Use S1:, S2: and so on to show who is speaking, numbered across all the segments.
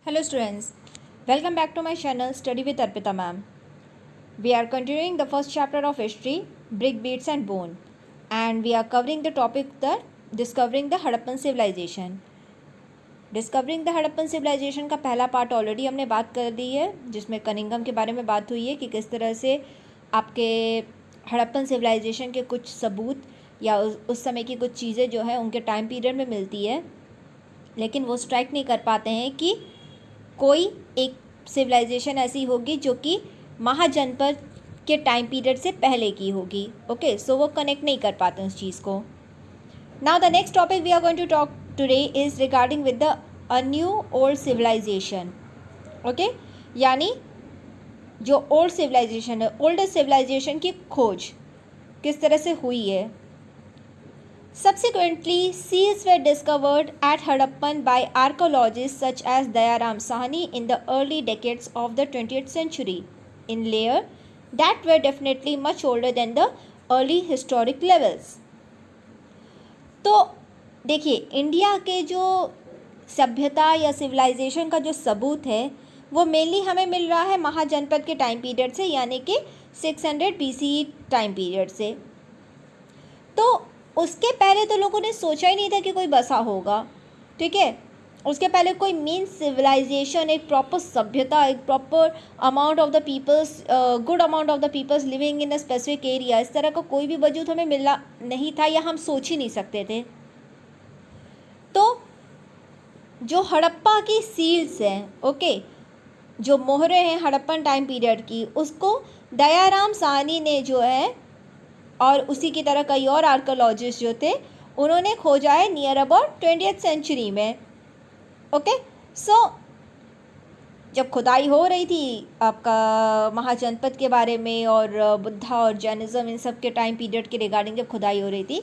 S1: Hello students, welcome back to my channel Study with Arpita ma'am. We are continuing the first chapter of history, Brick, Beads and Bone, and we are covering the topic that Discovering the Harappan Civilization. Discovering the Harappan civilization का पहला part already हमने बात कर दी है, जिसमें Cunningham के बारे में बात हुई है कि किस तरह से आपके हड़प्पन सिविलाइजेशन के कुछ सबूत या उस समय की कुछ चीज़ें जो है उनके टाइम पीरियड में मिलती है, लेकिन वो स्ट्राइक नहीं कर पाते हैं कि कोई एक सिविलाइजेशन ऐसी होगी जो कि महाजनपद के टाइम पीरियड से पहले की होगी. ओके, सो वो कनेक्ट नहीं कर पाते उस चीज़ को. Now the next topic we are going to talk today is regarding with the a new old civilization. Okay, यानी जो ओल्ड सिविलाइजेशन है, ओल्डेस्ट सिविलाइजेशन की खोज किस तरह से हुई है. Subsequently, seals were discovered at Harappan by archaeologists such as Dayaram Sahni in the early decades of the 20th century in layer that were definitely much older than the early historic levels. तो देखिए, India के जो सभ्यता या civilisation का जो सबूत है वो मेनली हमें मिल रहा है महाजनपद के टाइम पीरियड से, यानी कि 600 BCE टाइम पीरियड से. तो उसके पहले तो लोगों ने सोचा ही नहीं था कि कोई बसा होगा. ठीक है, उसके पहले कोई मेन सिविलाइजेशन, एक प्रॉपर सभ्यता, एक proper amount of the peoples, good amount of the peoples living in a specific area, इस तरह का कोई भी वजूद हमें मिला नहीं था या हम सोच ही नहीं सकते थे. तो जो हड़प्पा की सील्स हैं, ओके, जो मोहरें हैं हड़प्पन टाइम पीरियड की, उसको दयाराम साहनी ने जो है और उसी की तरह कई और आर्कोलॉजिस्ट जो थे उन्होंने खोजा है नियर अबाउट 20th सेंचुरी में. ओके, सो जब खुदाई हो रही थी आपका महाजनपद के बारे में और बुद्धा और जैनिज़्म इन सब के टाइम पीरियड के रिगार्डिंग जब खुदाई हो रही थी,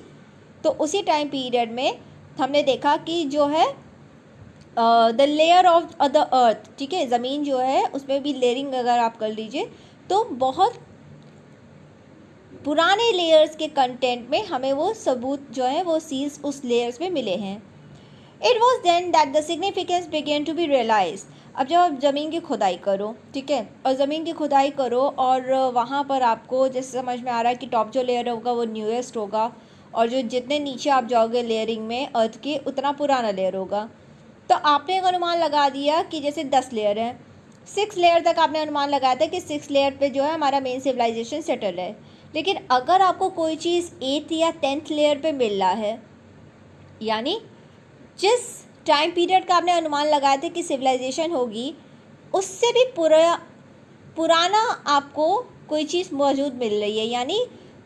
S1: तो उसी टाइम पीरियड में हमने देखा कि जो है the layer of the earth, ठीक है, ज़मीन जो है उसमें भी लेयरिंग अगर आप कर लीजिए तो बहुत पुराने लेयर्स के कंटेंट में हमें वो सबूत जो है वो सील्स उस लेयर्स में मिले हैं. It was then that the significance began to be realize. अब जब आप ज़मीन की खुदाई करो, ठीक है, और ज़मीन की खुदाई करो और वहाँ पर आपको जैसे समझ में आ रहा है कि टॉप जो लेयर होगा वो न्यूएस्ट होगा और जो जितने नीचे आप जाओगे लेयरिंग में अर्थ के उतना पुराना लेयर होगा. तो आपने एक अनुमान लगा दिया कि जैसे 10 लेयर हैं, 6 लेयर तक आपने अनुमान लगाया था कि 6 लेयर पे जो है हमारा मेन सिविलाइजेशन सेटल है. लेकिन अगर आपको कोई चीज़ 8th या 10th लेयर पे मिल रहा है, यानी जिस टाइम पीरियड का आपने अनुमान लगाया था कि सिविलाइजेशन होगी उससे भी पुराना आपको कोई चीज़ मौजूद मिल रही है, यानी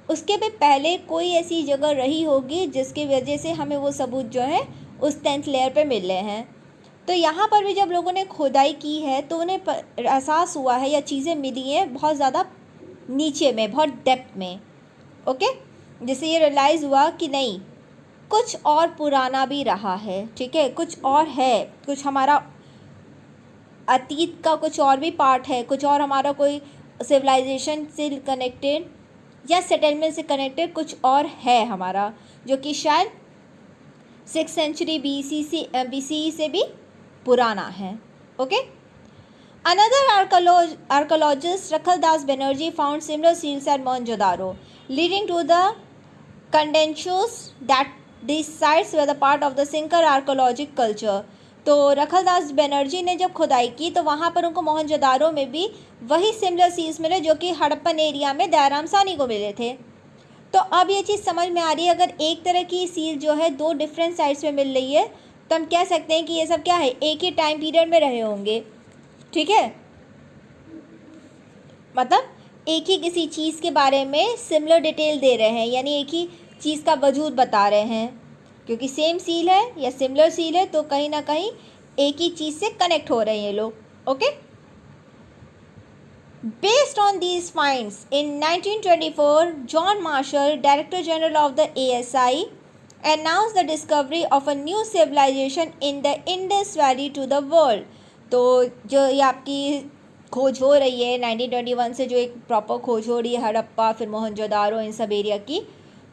S1: उसके भी पहले कोई ऐसी जगह रही होगी जिसकी वजह से हमें वो सबूत जो है उस 10th लेयर पे मिल रहे हैं. तो यहाँ पर भी जब लोगों ने खुदाई की है तो उन्हें एहसास हुआ है या चीज़ें मिली हैं बहुत ज़्यादा नीचे में, बहुत डेप्थ में. ओके, जिससे ये रियलाइज़ हुआ कि नहीं, कुछ और पुराना भी रहा है. ठीक है, कुछ और है, कुछ हमारा अतीत का कुछ और भी पार्ट है, कुछ और हमारा कोई सिविलाइजेशन से कनेक्टेड या सेटलमेंट से कनेक्टेड कुछ और है हमारा, जो कि शायद 6th सेंचुरी BCE से भी पुराना है. Okay, Another archaeologist, Rakhaldas Banerjee, found similar seals at Mohenjo-daro, leading to the consensus that these sites were the part of the Sincar archaeological culture. तो रखलदास बनर्जी ने जब खुदाई की तो वहाँ पर उनको मोहनजोदारो में भी वही सिमिलर सील्स मिले जो कि हड़प्पन एरिया में दयाराम साहनी को मिले थे. तो अब ये चीज़ समझ में आ रही है, अगर एक तरह की सील जो है 2 डिफरेंट साइट्स में मिल रही है तो हम कह सकते हैं कि ये सब क्या है, एक ही टाइम पीरियड में रहे होंगे. ठीक है, मतलब एक ही किसी चीज़ के बारे में सिमिलर डिटेल दे रहे हैं, यानी एक ही चीज़ का वजूद बता रहे हैं, क्योंकि सेम सील है या सिमिलर सील है तो कहीं ना कहीं एक ही चीज़ से कनेक्ट हो रहे हैं ये लोग. Okay, based on these finds in 1924 John Marshall, director general of the ASI, announced the discovery of a new civilization in the Indus Valley to the world. तो जो ये आपकी खोज हो रही है 1921 से, जो एक प्रॉपर खोज हो रही है हड़प्पा फिर मोहनजोदारो इन सब एरिया की,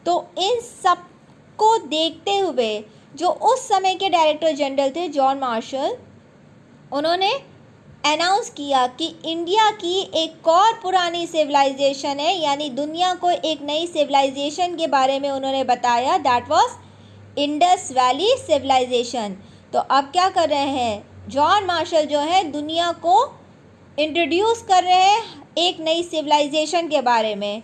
S1: तो इन सब को देखते हुए जो उस समय के डायरेक्टर जनरल थे जॉन मार्शल, उन्होंने अनाउंस किया कि इंडिया की एक और पुरानी सिविलाइजेशन है, यानी दुनिया को एक नई सिविलाइजेशन के बारे में उन्होंने बताया, that was Indus valley civilization. तो अब क्या कर रहे हैं, जॉन मार्शल जो है दुनिया को इंट्रोड्यूस कर रहे हैं एक नई सिविलाइजेशन के बारे में।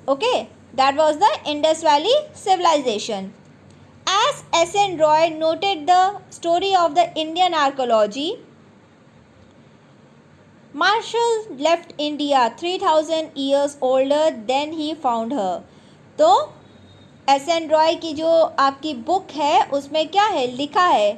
S1: Okay, that was the Indus valley civilization. As S.N. Roy noted the story of the Indian archaeology, Marshall left India 3000 years older than he found her. तो S.N. रॉय की जो आपकी बुक है उसमें क्या है लिखा है,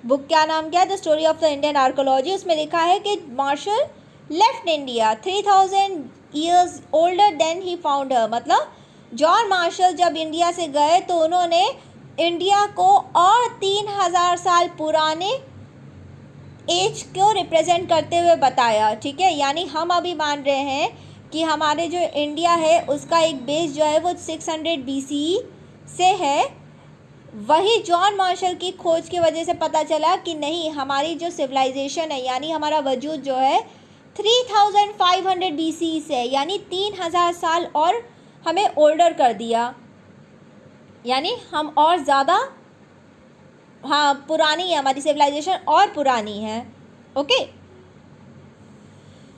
S1: बुक क्या नाम क्या है, the story of the Indian archaeology, उसमें लिखा है कि Marshall left India 3000 years older than he found her, मतलब जॉन मार्शल जब इंडिया से गए तो उन्होंने इंडिया को और 3000 साल पुराने एज को रिप्रेजेंट करते हुए बताया। ठीक है, यानी हम अभी मान रहे हैं कि हमारे जो इंडिया है उसका एक बेस जो है वो 600 BCE से है, वही जॉन मार्शल की खोज की वजह से पता चला कि नहीं, हमारी जो सिविलाइजेशन है यानी हमारा वजूद जो है 3500 BCE से है, यानी 3000 साल और हमें ओल्डर कर दिया, यानी हम और ज़्यादा पुरानी है, हमारी सिविलाइजेशन और पुरानी है। Okay,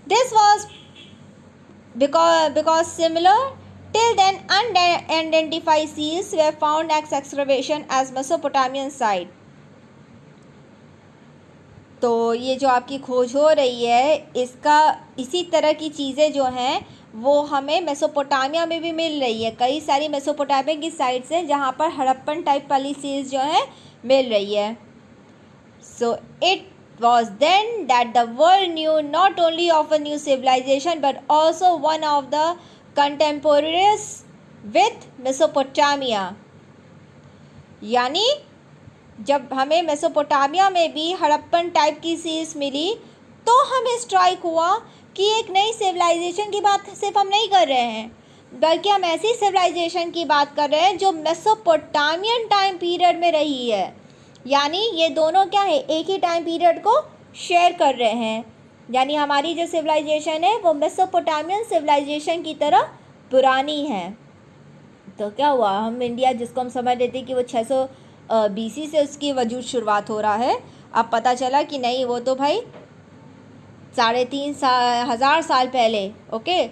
S1: this was because similar till then unidentified seals they found ex excavation as Mesopotamian site. तो ये जो आपकी खोज हो रही है इसका इसी तरह की चीज़ें जो हैं वो हमें मेसोपोटामिया में भी मिल रही है, कई सारी मेसोपोटामिया की साइट्स हैं जहाँ पर हड़प्पन टाइप वाली सील्स जो है मिल रही है। So it was then that the world knew not only of a new civilisation but also one of the contemporaries with Mesopotamia, यानी जब हमें मेसोपोटामिया में भी हड़प्पन टाइप की सील्स मिली तो हमें स्ट्राइक हुआ कि एक नई सिविलाइजेशन की बात सिर्फ हम नहीं कर रहे हैं बल्कि हम ऐसी सिविलाइजेशन की बात कर रहे हैं जो मेसोपोटामियन टाइम पीरियड में रही है, यानी ये दोनों क्या है, एक ही टाइम पीरियड को शेयर कर रहे हैं, यानी हमारी जो सिविलाइजेशन है वो मेसोपोटामियन सिविलाइजेशन की तरह पुरानी है। तो क्या हुआ, हम इंडिया जिसको हम समझ लेते कि वो 600 BC से उसकी वजूद शुरुआत हो रहा है, अब पता चला कि नहीं, वो तो भाई 3500 साल पहले, okay,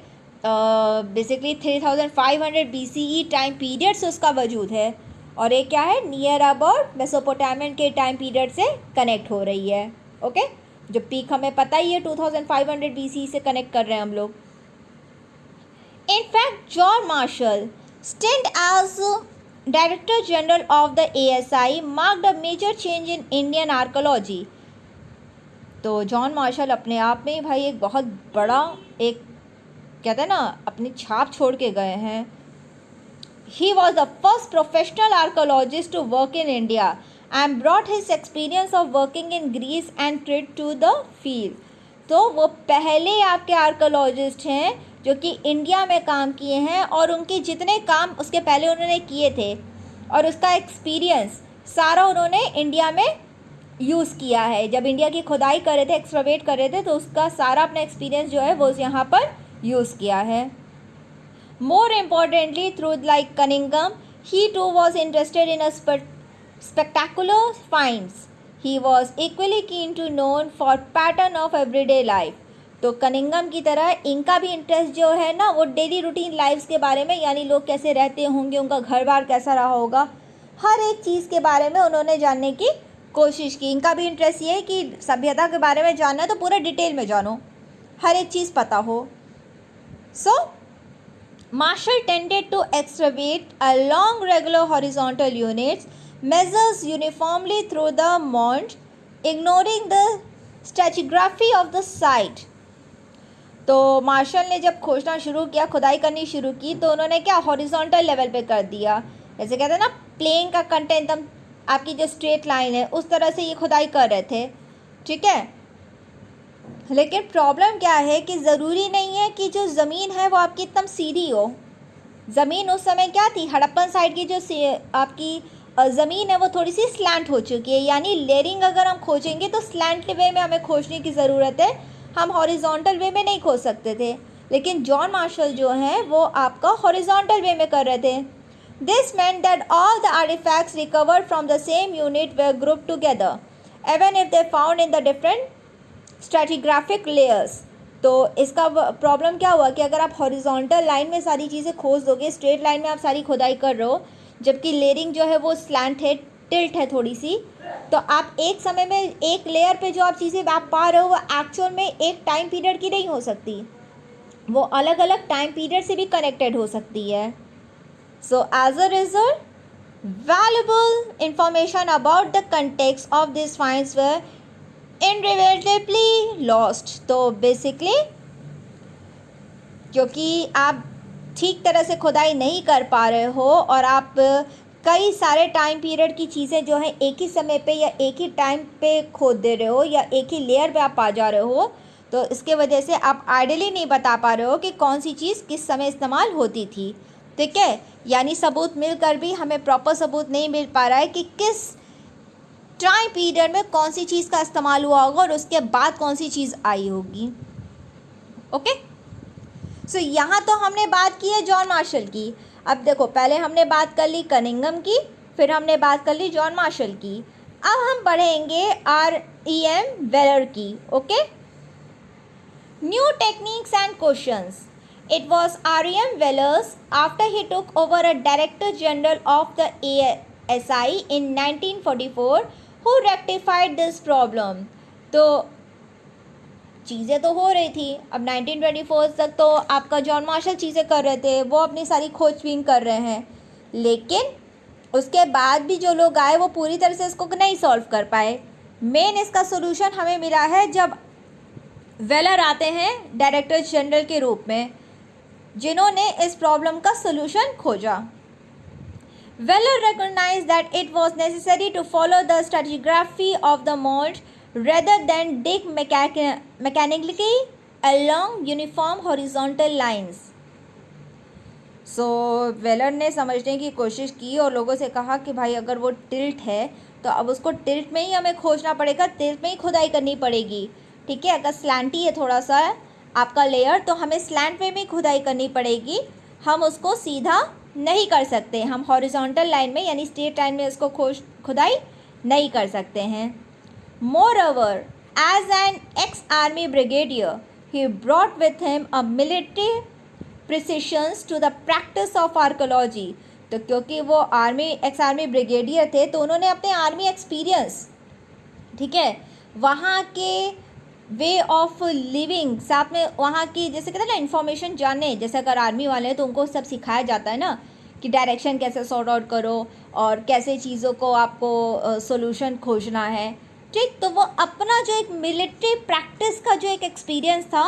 S1: basically 3500 BCE time period से उसका वजूद है, और ये क्या है, नियर अबाउट मेसोपोटामियन के टाइम पीरियड से कनेक्ट हो रही है। ओके, जो पीक हमें पता ही है 2500 BCE से कनेक्ट कर रहे हैं हम लोग। In fact John Marshall stint as director general of the ASI marked a major change in Indian archaeology. तो जॉन मार्शल अपने आप में भाई एक बहुत बड़ा, एक कहते हैं ना, अपनी छाप छोड़ के गए हैं। He was the first professional archaeologist to work in India and brought his experience of working in Greece and trade to the field. तो वो पहले आपके आर्कोलॉजिस्ट हैं जो कि इंडिया में काम किए हैं, और उनके जितने काम उसके पहले उन्होंने किए थे और उसका एक्सपीरियंस सारा उन्होंने इंडिया में यूज़ किया है। जब इंडिया की खुदाई कर रहे थे, एक्सकवेट कर रहे थे, तो उसका सारा अपना एक्सपीरियंस जो है वो यहाँ पर यूज़ किया है। More importantly through like Cunningham he too was interested in a spectacular finds. He was equally keen to known for pattern of everyday life. तो कनिंगम की तरह इनका भी इंटरेस्ट जो है ना वो डेली रूटीन लाइफ्स के बारे में, यानी लोग कैसे रहते होंगे, उनका घर बार कैसा रहा होगा, हर एक चीज़ के बारे में उन्होंने जानने की कोशिश की। इनका भी इंटरेस्ट ये है कि सभ्यता के बारे में जानना है तो पूरा डिटेल में जानो, हर एक चीज़ पता हो। So Marshall tended to excavate along regular horizontal units, measures uniformly through the mound, ignoring the stratigraphy of the site. तो मार्शल ने जब खोजना शुरू किया, खुदाई करनी शुरू की, तो उन्होंने क्या हॉरिजॉन्टल लेवल पे कर दिया, जैसे कहते हैं ना प्लेन का कंटेंट एकदम आपकी जो स्ट्रेट लाइन है उस तरह से ये खुदाई कर रहे थे। ठीक है, लेकिन प्रॉब्लम क्या है कि ज़रूरी नहीं है कि जो ज़मीन है वो आपकी एकदम सीधी हो। ज़मीन उस समय क्या थी, हड़प्पन साइड की जो आपकी ज़मीन है वो थोड़ी सी स्लैंट हो चुकी है, यानी लेयरिंग अगर हम खोजेंगे तो स्लैंट वे में हमें खोजने की ज़रूरत है, हम हॉरिजॉन्टल वे में नहीं खोज सकते थे। लेकिन जॉन मार्शल जो हैं वो आपका हॉरिजॉन्टल वे में कर रहे थे। This meant that all the artifacts recovered from the same unit were grouped together, even if they found in the different stratigraphic layers. तो इसका प्रॉब्लम क्या हुआ कि अगर आप हॉरिजॉन्टल लाइन में सारी चीज़ें खोज दोगे, स्ट्रेट लाइन में आप सारी खुदाई कर रहे हो, जबकि लेयरिंग जो है वो स्लैंट है, टिल्ट है थोड़ी सी, तो आप एक समय में एक लेयर पे जो आप चीज़ें आप पा रहे हो वो एक्चुअल में एक टाइम पीरियड की नहीं हो सकती, वो अलग अलग टाइम पीरियड से भी कनेक्टेड हो सकती है। So as a result, valuable information about the context of these finds were irretrievably lost. तो basically क्योंकि आप ठीक तरह से खुदाई नहीं कर पा रहे हो और आप कई सारे टाइम पीरियड की चीज़ें जो हैं एक ही समय पे या एक ही टाइम पे खोद दे रहे हो या एक ही लेयर पे आप पा जा रहे हो, तो इसके वजह से आप आइडियली नहीं बता पा रहे हो कि कौन सी चीज़ किस समय इस्तेमाल होती थी। ठीक है, यानी सबूत मिलकर भी हमें प्रॉपर सबूत नहीं मिल पा रहा है कि किस टाइम पीरियड में कौन सी चीज़ का इस्तेमाल हुआ होगा और उसके बाद कौन सी चीज़ आई होगी। ओके, सो यहाँ तो हमने बात की है जॉन मार्शल की। अब देखो, पहले हमने बात कर ली कनिंघम की, फिर हमने बात कर ली जॉन मार्शल की। अब हम पढ़ेंगे R.E.M. वेलर की। Okay, new techniques and questions. It was R.E.M. Wellers, after he took over as Director General of the ASI in 1944, who rectified this problem. तो चीज़ें तो हो रही थी, अब 1924 तक तो आपका जॉन मार्शल चीज़ें कर रहे थे, वो अपनी सारी खोजबीन कर रहे हैं, लेकिन उसके बाद भी जो लोग आए वो पूरी तरह से इसको नहीं सॉल्व कर पाए। मेन इसका सोल्यूशन हमें मिला है जब वेलर आते हैं डायरेक्टर जनरल के रूप में, जिन्होंने इस प्रॉब्लम का सोल्यूशन खोजा। Wheeler recognize that it was necessary to follow the stratigraphy of the mould rather than dig mechanically along uniform horizontal lines. So Wheeler ने समझने की कोशिश की और लोगों से कहा कि भाई अगर वो टिल्ट है तो अब उसको टिल्ट में ही हमें खोजना पड़ेगा, टिल्ट में ही खुदाई करनी पड़ेगी। ठीक है, अगर स्लैंटी है थोड़ा सा आपका लेयर तो हमें स्लैंट वे में खुदाई करनी पड़ेगी, हम उसको सीधा नहीं कर सकते, हम हॉरिजॉन्टल लाइन में यानी स्ट्रेट लाइन में उसको खुदाई नहीं कर सकते हैं। Moreover, as an ex army brigadier he brought with him a military precisions to the practice of archaeology. तो क्योंकि वो एक्स आर्मी ब्रिगेडियर थे तो उन्होंने अपने आर्मी एक्सपीरियंस, ठीक है, वहाँ के वे ऑफ लिविंग, साथ में वहाँ की जैसे कहते हैं ना इन्फॉर्मेशन जानने, जैसे अगर आर्मी वाले हैं तो उनको सब सिखाया जाता है ना कि डायरेक्शन कैसे सॉर्ट आउट करो और कैसे चीज़ों को आपको सोल्यूशन खोजना है। ठीक, तो वो अपना जो एक मिलिट्री प्रैक्टिस का जो एक एक्सपीरियंस था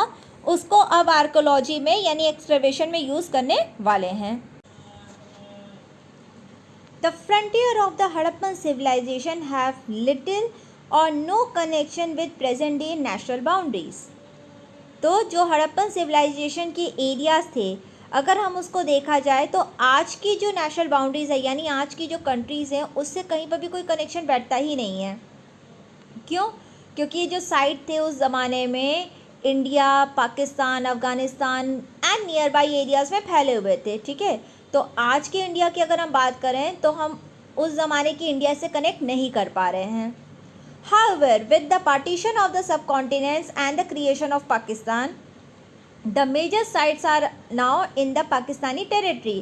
S1: उसको अब आर्कोलॉजी में यानी एक्सकवेशन में यूज़ करने वाले हैं। The frontier of the Harappan civilisation have little और no connection with present day national boundaries. तो जो हड़प्पन सिविलाइजेशन के एरियाज़ थे, अगर हम उसको देखा जाए तो आज की जो नेशनल बाउंड्रीज़ है यानी आज की जो कंट्रीज़ हैं उससे कहीं पर भी कोई कनेक्शन बैठता ही नहीं है। क्यों? क्योंकि ये जो साइट थे उस ज़माने में India, Pakistan, Afghanistan and near by areas में फैले हुए थे। ठीक है, तो आज के इंडिया की अगर हम बात करें तो हम उस ज़माने की इंडिया से कनेक्ट नहीं कर पा रहे हैं। However, with the partition of the subcontinents and the creation of Pakistan, the major sites are now in the Pakistani territory.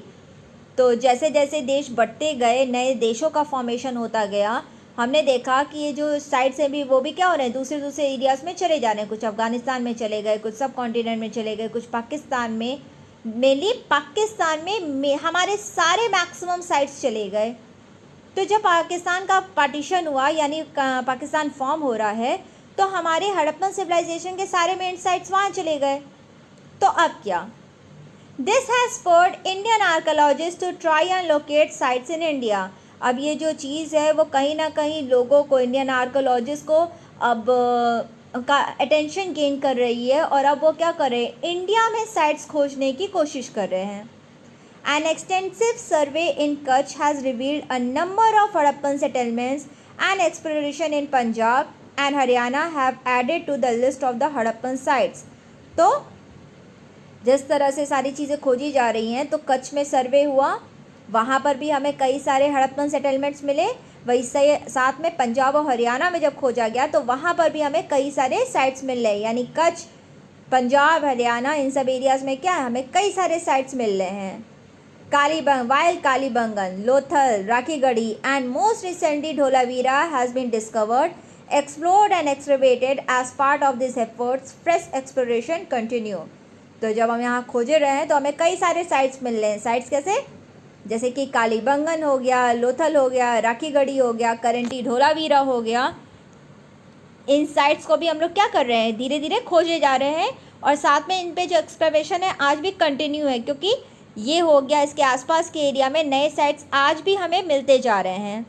S1: तो जैसे जैसे देश बढ़ते गए, नए देशों का फॉर्मेशन होता गया, हमने देखा कि ये जो साइट्स हैं भी वो भी क्या हो रहे हैं, दूसरे दूसरे एरियाज़ में चले जा रहे हैं। कुछ अफ़गानिस्तान में चले गए, कुछ सब कॉन्टिनेंट में चले गए, कुछ पाकिस्तान में, मेनली पाकिस्तान में हमारे सारे मैक्सिमम साइट्स चले गए। तो जब पाकिस्तान का पार्टीशन हुआ यानी पाकिस्तान फॉर्म हो रहा है तो हमारे हड़प्पन सिविलाइजेशन के सारे मेन साइट्स वहाँ चले गए। तो अब क्या, this has spurred Indian archaeologist to try and locate sites in India. अब ये जो चीज़ है वो कहीं ना कहीं लोगों को, इंडियन आर्कोलॉजिस्ट को अब का अटेंशन गेन कर रही है और अब वो क्या कर रहे हैं, इंडिया में साइट्स खोजने की कोशिश कर रहे हैं। An extensive survey in Kutch has revealed a number of Harappan settlements and exploration in Punjab and Haryana have added to the list of the Harappan sites. तो जिस तरह से सारी चीज़ें खोजी जा रही हैं, तो कच्छ में सर्वे हुआ, वहाँ पर भी हमें कई सारे हड़प्पन सेटलमेंट्स मिले। वही साथ में पंजाब और हरियाणा में जब खोजा गया तो वहाँ पर भी हमें कई सारे साइट्स मिल रहे हैं, यानी कच्छ, पंजाब, हरियाणा, इन सब एरियाज़ में क्या है, हमें कई सारे साइट्स मिल रहे हैं। Kalibangan, Lothal, Rakhigarhi and most recently Dholavira has been discovered, explored and excavated as part of these efforts. Fresh exploration continue. तो जब हम यहाँ खोजे रहे हैं तो हमें कई सारे साइट्स मिल रहे हैं। साइट्स कैसे, जैसे कि कालीबंगन हो गया, लोथल हो गया, राखीगढ़ी हो गया, करंटी ढोलावीरा हो गया। इन साइट्स को भी हम लोग क्या कर रहे हैं, धीरे धीरे खोजे जा रहे हैं, और साथ में इन पे जो एक्सकवेशन है आज भी कंटिन्यू है, क्योंकि ये हो गया इसके आसपास के एरिया में नए साइट्स आज भी हमें मिलते जा रहे हैं,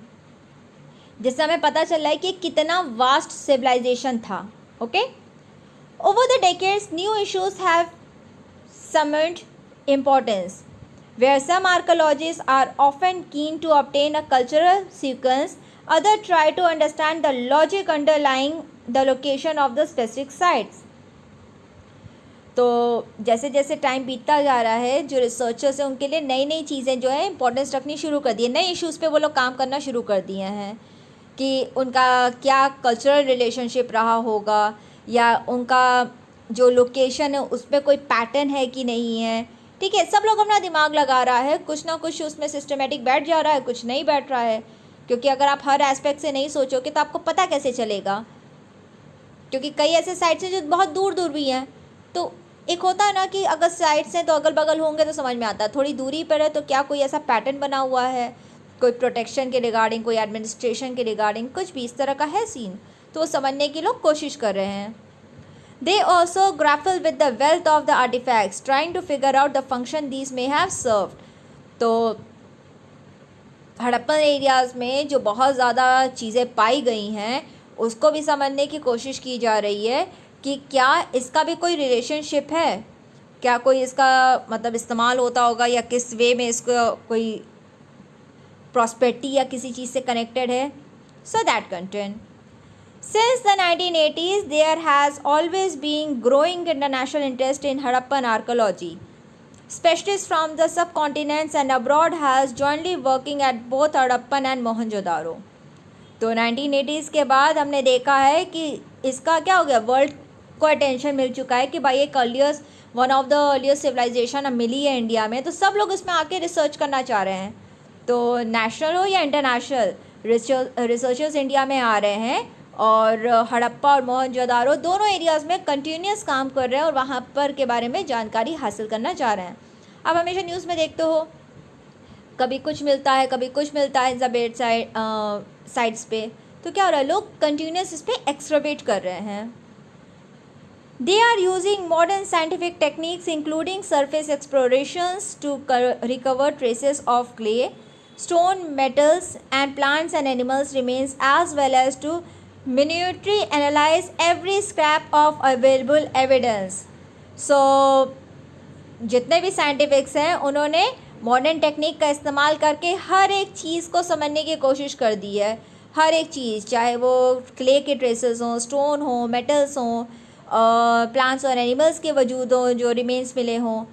S1: जिससे हमें पता चल रहा है कि कितना वास्ट सिविलाइजेशन था। Okay, over the decades new issues have summoned importance, where some archaeologists are often keen to obtain a cultural sequence, others try to understand the logic underlying the location of the specific sites. तो जैसे जैसे time बीतता जा रहा है, जो researchers हैं उनके लिए नई नई चीज़ें जो है इंपॉर्टेंस रखनी शुरू कर दी है, नए इश्यूज़ पे वो लोग काम करना शुरू कर दिए हैं कि उनका क्या कल्चरल रिलेशनशिप रहा होगा, या उनका जो लोकेशन है उस पर कोई पैटर्न है कि नहीं है। ठीक है, सब लोग अपना दिमाग लगा रहा है, कुछ ना कुछ उसमें सिस्टमेटिक बैठ जा रहा है, कुछ नहीं बैठ रहा है, क्योंकि अगर आप हर एस्पेक्ट से नहीं सोचोगे तो आपको पता कैसे चलेगा, क्योंकि कई ऐसे साइट्स हैं जो बहुत दूर दूर भी हैं। तो एक होता है ना कि अगर साइट्स हैं तो अगल बगल होंगे तो समझ में आता है, थोड़ी दूरी पर है तो क्या कोई ऐसा पैटर्न बना हुआ है, कोई प्रोटेक्शन के रिगार्डिंग, कोई एडमिनिस्ट्रेशन के रिगार्डिंग, कुछ भी इस तरह का है सीन, तो वो समझने की लोग कोशिश कर रहे हैं। They also grapple with the wealth of the artifacts, trying to figure out the function these may have served. तो हड़प्पन एरियाज़ में जो बहुत ज़्यादा चीज़ें पाई गई हैं उसको भी समझने की कोशिश की जा रही है कि क्या इसका भी कोई रिलेशनशिप है, क्या कोई इसका मतलब इस्तेमाल होता होगा, या किस वे में इसको कोई प्रॉस्पेरिटी या किसी चीज़ से कनेक्टेड है। So that content. Since the 1980s, there has always been growing international interest in Harappan archaeology. Specialists from the subcontinents and abroad has jointly working at both Harappan and Mohenjo-daro. तो 1980s के बाद हमने देखा है कि इसका क्या हो गया, वर्ल्ड को अटेंशन मिल चुका है कि भाई एक one of the earliest civilization अब मिली है इंडिया में, तो सब लोग इसमें आके रिसर्च करना चाह रहे हैं। तो नेशनल हो या इंटरनेशनल रिसर्चर्स इंडिया में आ रहे हैं, और हड़प्पा और मोहनजोदारो दोनों एरियाज़ में कंटिन्यूस काम कर रहे हैं और वहाँ पर के बारे में जानकारी हासिल करना चाह रहे हैं। अब हमेशा न्यूज़ में देखते हो, कभी कुछ मिलता है कभी कुछ मिलता है ज़बेट साइट्स पे, तो क्या हो रहा है, लोग कंटिन्यूस इस पर एक्सकवेट कर रहे हैं। They are using modern scientific techniques including surface explorations to recover traces of clay, stone, metals and plants and animals remains, as well as to minutely analyze every scrap of available evidence. So जितने भी scientifics हैं उन्होंने modern technique का इस्तेमाल करके हर एक चीज़ को समझने की कोशिश कर दी है। हर एक चीज़, चाहे वो क्ले के ट्रेसेस हों, स्टोन हों, मेटल्स हों, प्लांट्स और एनिमल्स के वजूद हों जो रिमेन्स मिले हों,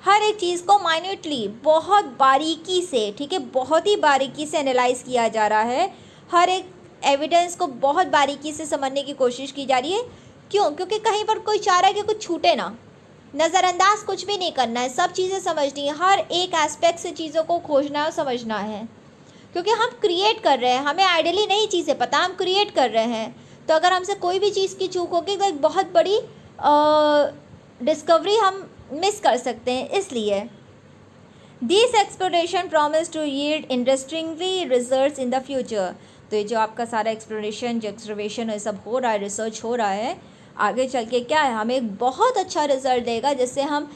S1: हर एक चीज़ को माइन्यूटली बहुत बारीकी से, ठीक है, बहुत ही बारीकी से एनालाइज किया जा रहा है। हर एक एविडेंस को बहुत बारीकी से समझने की कोशिश की जा रही है। क्यों? क्योंकि कहीं पर कोई चाह रहा है कि कुछ छूटे ना, नज़रअंदाज कुछ भी नहीं करना है, सब चीज़ें समझनी है, हर एक एस्पेक्ट से चीज़ों को खोजना और समझना है, क्योंकि हम क्रिएट कर रहे हैं, हमें आइडियली नहीं चीज़ें पता, हम क्रिएट कर रहे हैं। तो अगर हमसे कोई भी चीज़ की चूक होगी तो एक बहुत बड़ी डिस्कवरी हम मिस कर सकते हैं। इसलिए this exploration promise to yield interestingly results in the future. तो ये जो आपका सारा एक्सप्लोरेशन, जो एक्सकवेशन ये सब हो रहा है, रिसर्च हो रहा है, आगे चल के क्या है, हमें एक बहुत अच्छा रिजल्ट देगा, जिससे हम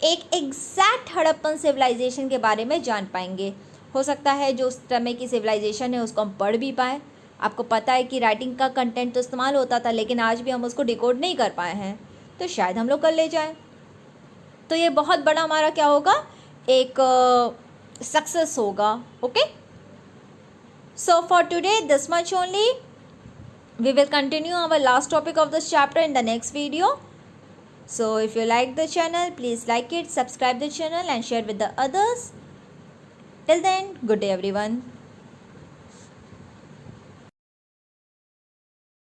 S1: एक एग्जैक्ट हड़प्पन सिविलाइजेशन के बारे में जान पाएंगे। हो सकता है जो उस समय की सिविलाइजेशन है उसको हम पढ़ भी पाएँ। आपको पता है कि राइटिंग का कंटेंट तो इस्तेमाल होता था, लेकिन आज भी हम उसको डिकोड नहीं कर पाए हैं, तो शायद हम लोग कर ले जाएँ। तो ये बहुत बड़ा हमारा क्या होगा, एक सक्सेस होगा. Okay, so for today this much only. We will continue our last topic of this chapter in the next video. So if you like the channel, please like it, subscribe the channel and share with the others. Till then, good day everyone.